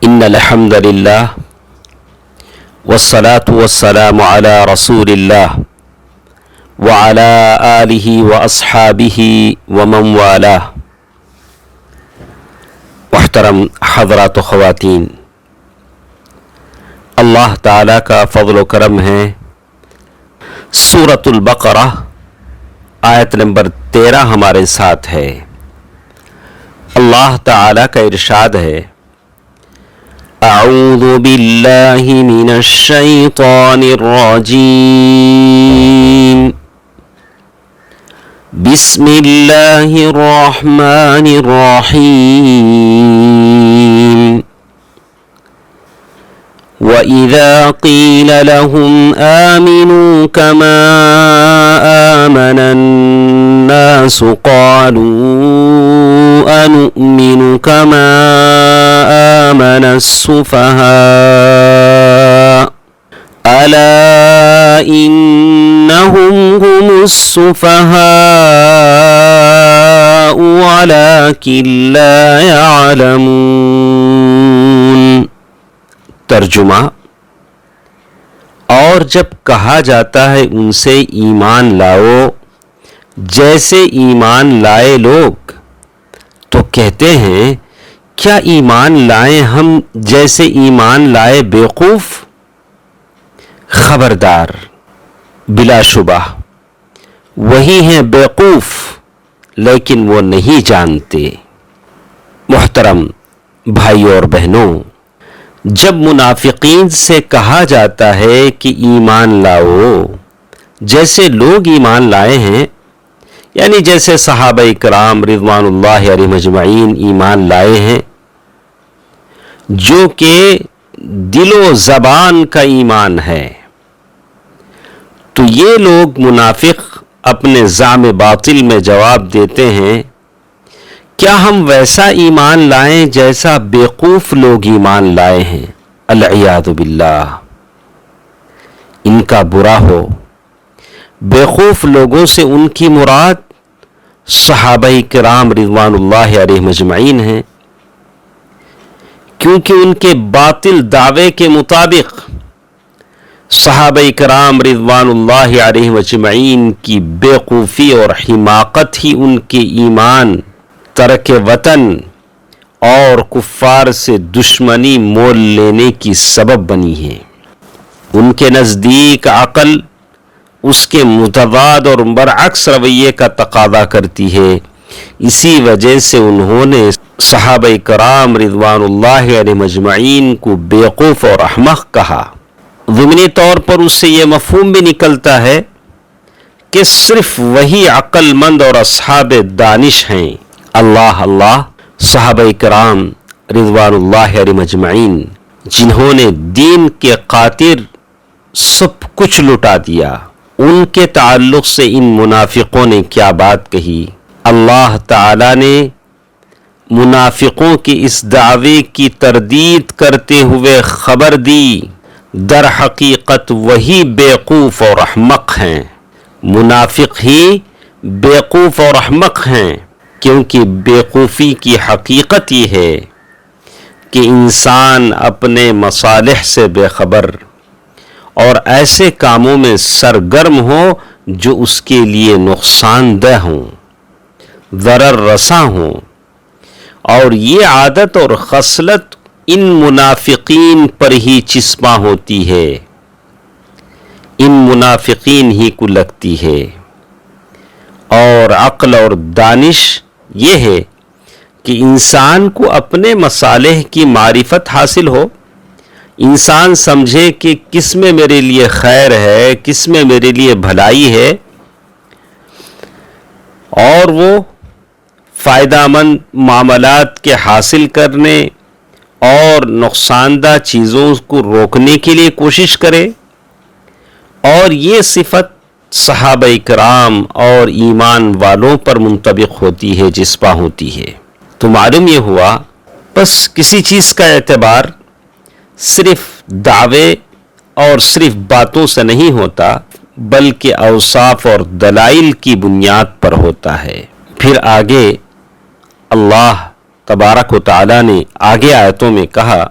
ان الحمد للہ والصلاة والسلام علی رسول اللہ وعلی آلہ واصحابہ ومن والاہ۔ محترم حضرات و خواتین، اللہ تعالیٰ کا فضل و کرم ہے۔ سورۃ البقرہ آیت نمبر 13 ہمارے ساتھ ہے۔ اللہ تعالیٰ کا ارشاد ہے، اعوذ باللہ من الشیطان الرجیم، بسم اللہ الرحمن الرحیم۔ وَإِذَا قِيلَ لَهُمْ آمِنُوا كَمَا آمَنَ النَّاسُ قَالُوا أَنُؤْمِنُ كَمَا آمَنَ السُّفَهَاءُ أَلَا إِنَّهُمْ هُمُ السُّفَهَاءُ وَلَكِنْ لَا يَعْلَمُونَ۔ ترجمہ، اور جب کہا جاتا ہے ان سے ایمان لاؤ جیسے ایمان لائے لوگ، تو کہتے ہیں کیا ایمان لائیں ہم جیسے ایمان لائے بیوقوف؟ خبردار، بلا شبہ وہی ہیں بیوقوف، لیکن وہ نہیں جانتے۔ محترم بھائی اور بہنوں، جب منافقین سے کہا جاتا ہے کہ ایمان لاؤ جیسے لوگ ایمان لائے ہیں، یعنی جیسے صحابہ کرام رضوان اللہ علیہم اجمعین ایمان لائے ہیں، جو کہ دل و زبان کا ایمان ہے، تو یہ لوگ منافق اپنے زعم باطل میں جواب دیتے ہیں، کیا ہم ویسا ایمان لائیں جیسا بیوقوف لوگ ایمان لائے ہیں؟ العیاذ باللہ، ان کا برا ہو۔ بیوقوف لوگوں سے ان کی مراد صحابہ کرام رضوان اللہ علیہم اجمعین ہیں، کیونکہ ان کے باطل دعوے کے مطابق صحابہ کرام رضوان اللہ علیہم اجمعین کی بیوقوفی اور حماقت ہی ان کے ایمان، ترک وطن اور کفار سے دشمنی مول لینے کی سبب بنی ہے۔ ان کے نزدیک عقل اس کے متضاد اور برعکس رویے کا تقاضا کرتی ہے، اسی وجہ سے انہوں نے صحابہ کرام رضوان اللہ علیہم اجمعین کو بیوقوف اور احمق کہا۔ ضمنی طور پر اس سے یہ مفہوم بھی نکلتا ہے کہ صرف وہی عقل مند اور اصحاب دانش ہیں۔ اللہ اللہ، صحابہ کرام رضوان اللہ علیہم اجمعین جنہوں نے دین کے خاطر سب کچھ لٹا دیا، ان کے تعلق سے ان منافقوں نے کیا بات کہی؟ اللہ تعالی نے منافقوں کے اس دعوے کی تردید کرتے ہوئے خبر دی، در حقیقت وہی بیوقوف اور احمق ہیں۔ منافق ہی بیوقوف اور احمق ہیں، کیونکہ بیوقوفی کی حقیقت یہ ہے کہ انسان اپنے مصالح سے بے خبر اور ایسے کاموں میں سرگرم ہو جو اس کے لیے نقصان دہ ہوں، ضرر رساں ہوں، اور یہ عادت اور خصلت ان منافقین پر ہی چسپاں ہوتی ہے، ان منافقین ہی کو لگتی ہے۔ اور عقل اور دانش یہ ہے کہ انسان کو اپنے مصالح کی معرفت حاصل ہو، انسان سمجھے کہ کس میں میرے لیے خیر ہے، کس میں میرے لیے بھلائی ہے، اور وہ فائدہ مند معاملات کے حاصل کرنے اور نقصان دہ چیزوں کو روکنے کے لیے کوشش کرے۔ اور یہ صفت صحابہ کرام اور ایمان والوں پر منطبق ہوتی ہے، جسپاں ہوتی ہے۔ تو معلوم یہ ہوا، بس کسی چیز کا اعتبار صرف دعوے اور صرف باتوں سے نہیں ہوتا، بلکہ اوصاف اور دلائل کی بنیاد پر ہوتا ہے۔ پھر آگے اللہ تبارک و تعالی نے آگے آیتوں میں کہا،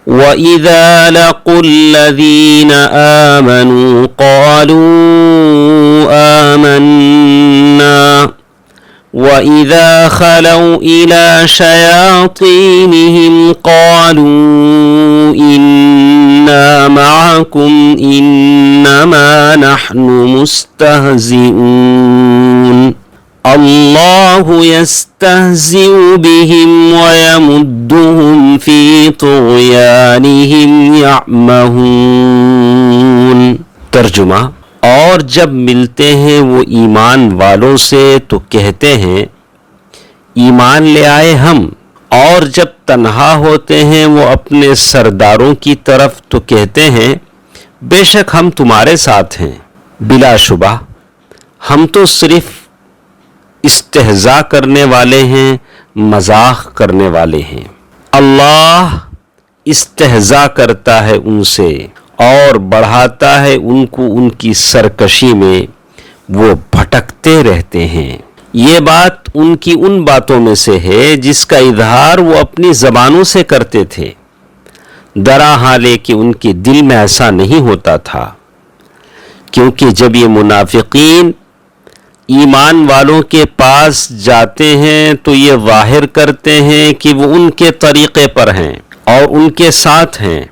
وَإِذَا لَقُوا الَّذِينَ آمَنُوا قَالُوا آمَنَّا وَإِذَا خَلَوْا إِلَى شَيَاطِينِهِمْ قَالُوا إِنَّا مَعَكُمْ إِنَّمَا نَحْنُ مُسْتَهْزِئُونَ اللَّهُ يَسْتَهْزِئُ بِهِمْ وَيَمُدُّهُمْ فِي طُغْيَانِهِمْ يَعْمَهُونَ۔ ترجمہ: اور جب ملتے ہیں وہ ایمان والوں سے تو کہتے ہیں ایمان لے آئے ہم، اور جب تنہا ہوتے ہیں وہ اپنے سرداروں کی طرف تو کہتے ہیں بے شک ہم تمہارے ساتھ ہیں، بلا شبہ ہم تو صرف استہزاء کرنے والے ہیں، مذاق کرنے والے ہیں۔ اللہ استہزاء کرتا ہے ان سے اور بڑھاتا ہے ان کو ان کی سرکشی میں، وہ بھٹکتے رہتے ہیں۔ یہ بات ان کی ان باتوں میں سے ہے جس کا اظہار وہ اپنی زبانوں سے کرتے تھے، درا حالے کہ ان کے دل میں ایسا نہیں ہوتا تھا، کیونکہ جب یہ منافقین ایمان والوں کے پاس جاتے ہیں تو یہ ظاہر کرتے ہیں کہ وہ ان کے طریقے پر ہیں اور ان کے ساتھ ہیں،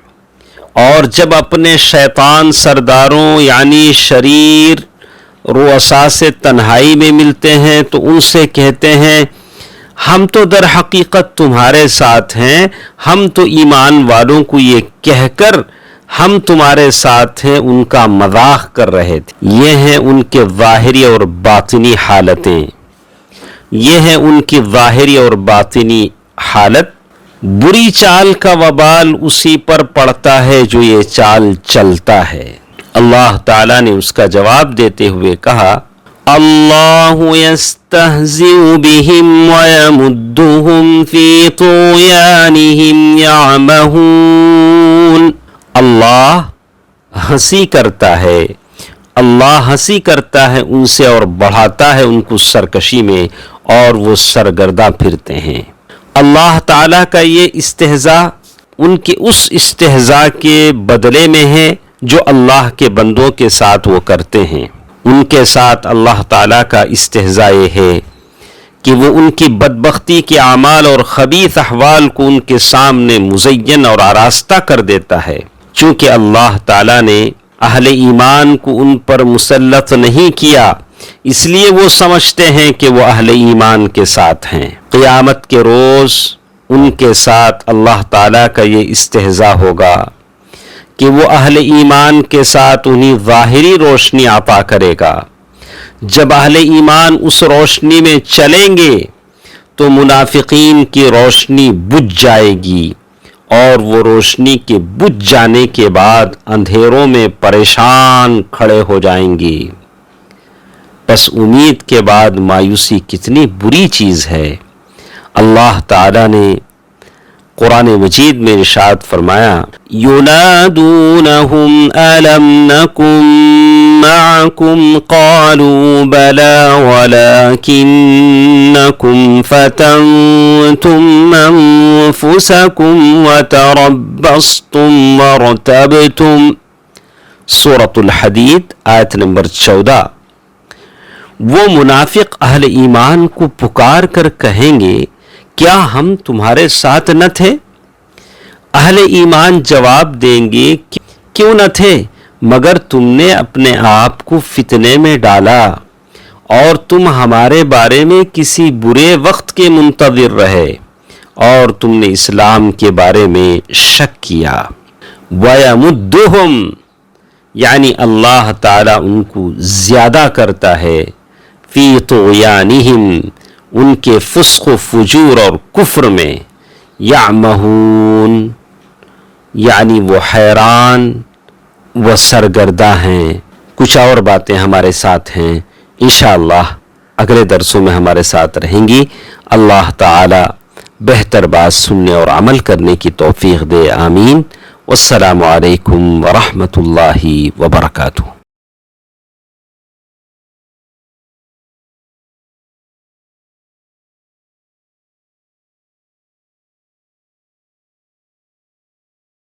اور جب اپنے شیطان سرداروں یعنی شریر رؤساء سے تنہائی میں ملتے ہیں تو ان سے کہتے ہیں ہم تو در حقیقت تمہارے ساتھ ہیں، ہم تو ایمان والوں کو یہ کہہ کر ہم تمہارے ساتھ ہیں ان کا مذاق کر رہے تھے۔ یہ ہیں ان کے ظاہری اور باطنی حالتیں، یہ ہیں ان کی ظاہری اور باطنی حالت۔ بری چال کا وبال اسی پر پڑتا ہے جو یہ چال چلتا ہے۔ اللہ تعالیٰ نے اس کا جواب دیتے ہوئے کہا اللہ یستہزئ بہم ویمدہم فی طغیانہم یعمہون۔ اللہ ہنسی کرتا ہے، اللہ ہنسی کرتا ہے ان سے اور بڑھاتا ہے ان کو سرکشی میں، اور وہ سرگرداں پھرتے ہیں۔ اللہ تعالیٰ کا یہ استہزاء ان کے اس استہزاء کے بدلے میں ہے جو اللہ کے بندوں کے ساتھ وہ کرتے ہیں۔ ان کے ساتھ اللہ تعالیٰ کا استہزاء یہ ہے کہ وہ ان کی بدبختی کے اعمال اور خبیث احوال کو ان کے سامنے مزین اور آراستہ کر دیتا ہے۔ چونکہ اللہ تعالیٰ نے اہل ایمان کو ان پر مسلط نہیں کیا، اس لیے وہ سمجھتے ہیں کہ وہ اہل ایمان کے ساتھ ہیں۔ قیامت کے روز ان کے ساتھ اللہ تعالیٰ کا یہ استہزاء ہوگا کہ وہ اہل ایمان کے ساتھ انہیں ظاہری روشنی عطا کرے گا۔ جب اہل ایمان اس روشنی میں چلیں گے تو منافقین کی روشنی بجھ جائے گی، اور وہ روشنی کے بجھ جانے کے بعد اندھیروں میں پریشان کھڑے ہو جائیں گے۔ پس امید کے بعد مایوسی کتنی بری چیز ہے۔ اللہ تعالیٰ نے قرآن مجید میں ارشاد فرمایا يُنَادُونَهُمْ أَلَمْ نَكُنْ مَعَكُمْ قَالُوا بَلَى وَلَكِنَّكُمْ فَتَنْتُمْ أَنفُسَكُمْ وَتَرَبَّصْتُمْ وَارْتَبْتُمْ۔ سورۃ الحدید آیت نمبر 14۔ وہ منافق اہل ایمان کو پکار کر کہیں گے کیا ہم تمہارے ساتھ نہ تھے؟ اہل ایمان جواب دیں گے کیوں نہ تھے، مگر تم نے اپنے آپ کو فتنے میں ڈالا اور تم ہمارے بارے میں کسی برے وقت کے منتظر رہے اور تم نے اسلام کے بارے میں شک کیا۔ وَيَمُدُّهُمْ یعنی اللہ تعالیٰ ان کو زیادہ کرتا ہے، فی طغیانہم ان کے فسق و فجور اور کفر میں، یعمہون یعنی وہ حیران و سرگرداں ہیں۔ کچھ اور باتیں ہمارے ساتھ ہیں، انشاءاللہ اگلے درسوں میں ہمارے ساتھ رہیں گی۔ اللہ تعالی بہتر بات سننے اور عمل کرنے کی توفیق دے، آمین۔ والسلام علیکم ورحمۃ اللہ وبرکاتہ۔